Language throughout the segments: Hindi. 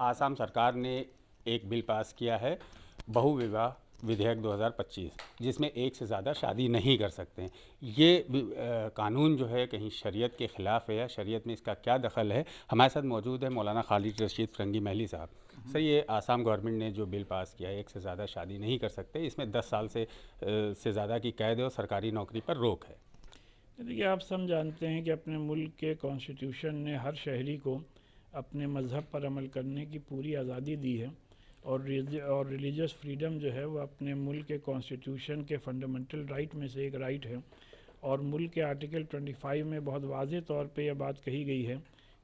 आसाम सरकार ने एक बिल पास किया है, बहुविवाह विधेयक 2025, जिसमें एक से ज़्यादा शादी नहीं कर सकते हैं। ये कानून जो है कहीं शरीयत के ख़िलाफ़ है या शरीयत में इसका क्या दखल है? हमारे साथ मौजूद है मौलाना खालिद रशीद फ़िरंगी महली साहब। सर, ये आसाम गवर्नमेंट ने जो बिल पास किया है, एक से ज़्यादा शादी नहीं कर सकते, इसमें 10 साल से ज़्यादा की कैद है और सरकारी नौकरी पर रोक है। देखिए, आप सब जानते हैं कि अपने मुल्क के कॉन्स्टिट्यूशन ने हर शहरी को अपने मज़हब पर अमल करने की पूरी आज़ादी दी है और रिलीजियस फ्रीडम जो है वो अपने मुल्क के कॉन्स्टिट्यूशन के फंडामेंटल राइट में से एक राइट है। और मुल्क के आर्टिकल 25 में बहुत वाज़े तौर पे यह बात कही गई है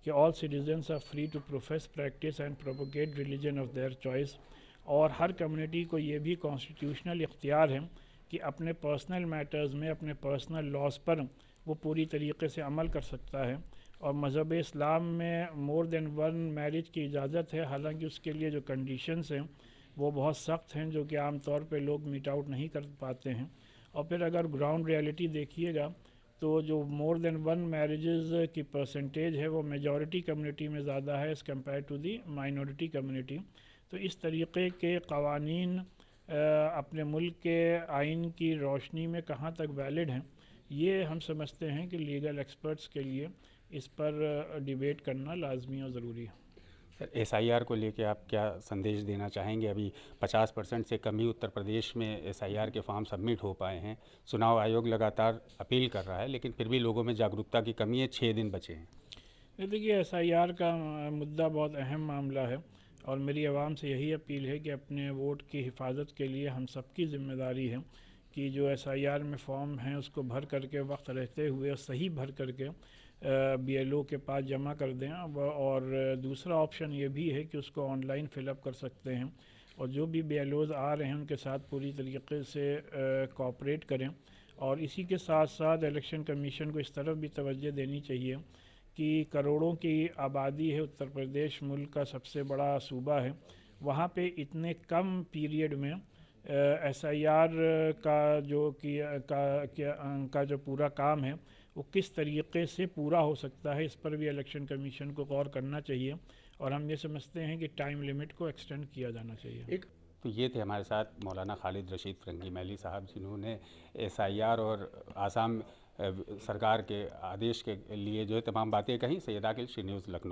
कि all citizens are free to profess, practice and propagate religion of their choice. और हर कम्युनिटी को ये भी कॉन्स्टिट्यूशनल इख्तियार है कि अपने पर्सनल मैटर्स में, अपने पर्सनल लॉज पर वो पूरी तरीके से अमल कर सकता है। और मज़हब इस्लाम में मोर देन वन मैरिज की इजाज़त है, हालांकि उसके लिए जो कंडीशंस हैं वो बहुत सख्त हैं, जो कि आम तौर पे लोग मीट आउट नहीं कर पाते हैं। और फिर अगर ग्राउंड रियलिटी देखिएगा तो जो मोर देन वन मैरिजेज़ की परसेंटेज है वो मेजॉरिटी कम्युनिटी में ज़्यादा है as compare to the minority community. तो इस तरीके के क़वानीन अपने मुल्क के आइन की रोशनी में कहाँ तक वैलिड हैं, ये हम समझते हैं कि लीगल एक्सपर्ट्स के लिए इस पर डिबेट करना लाजमी और ज़रूरी है। सर, एसआईआर को लेके आप क्या संदेश देना चाहेंगे? अभी 50% से कम ही उत्तर प्रदेश में एसआईआर के फॉर्म सबमिट हो पाए हैं। चुनाव आयोग लगातार अपील कर रहा है, लेकिन फिर भी लोगों में जागरूकता की कमी है, 6 दिन बचे हैं। देखिए, एसआईआर का मुद्दा बहुत अहम मामला है और मेरी आवाम से यही अपील है कि अपने वोट की हिफाजत के लिए हम सबकी ज़िम्मेदारी है कि जो एसआईआर में फ़ॉर्म हैं उसको भर करके वक्त रहते हुए सही भर करके बीएलओ के पास जमा कर दें। और दूसरा ऑप्शन ये भी है कि उसको ऑनलाइन फ़िलअप कर सकते हैं और जो भी बीएलओज़ आ रहे हैं उनके साथ पूरी तरीके से कोऑपरेट करें। और इसी के साथ साथ इलेक्शन कमीशन को इस तरफ भी तवज्जो देनी चाहिए कि करोड़ों की आबादी है, उत्तर प्रदेश मुल्क का सबसे बड़ा सूबा है, वहाँ पे इतने कम पीरियड में एसआईआर का जो का जो पूरा काम है वो किस तरीके से पूरा हो सकता है, इस पर भी इलेक्शन कमीशन को गौर करना चाहिए। और हम ये समझते हैं कि टाइम लिमिट को एक्सटेंड किया जाना चाहिए। तो ये थे हमारे साथ मौलाना खालिद रशीद फ़िरंगी महली साहब, जिन्होंने एसआईआर और आसाम सरकार के आदेश के लिए जो है तमाम बातें कहीं। सैयद आकिल, शी न्यूज़, लखनऊ।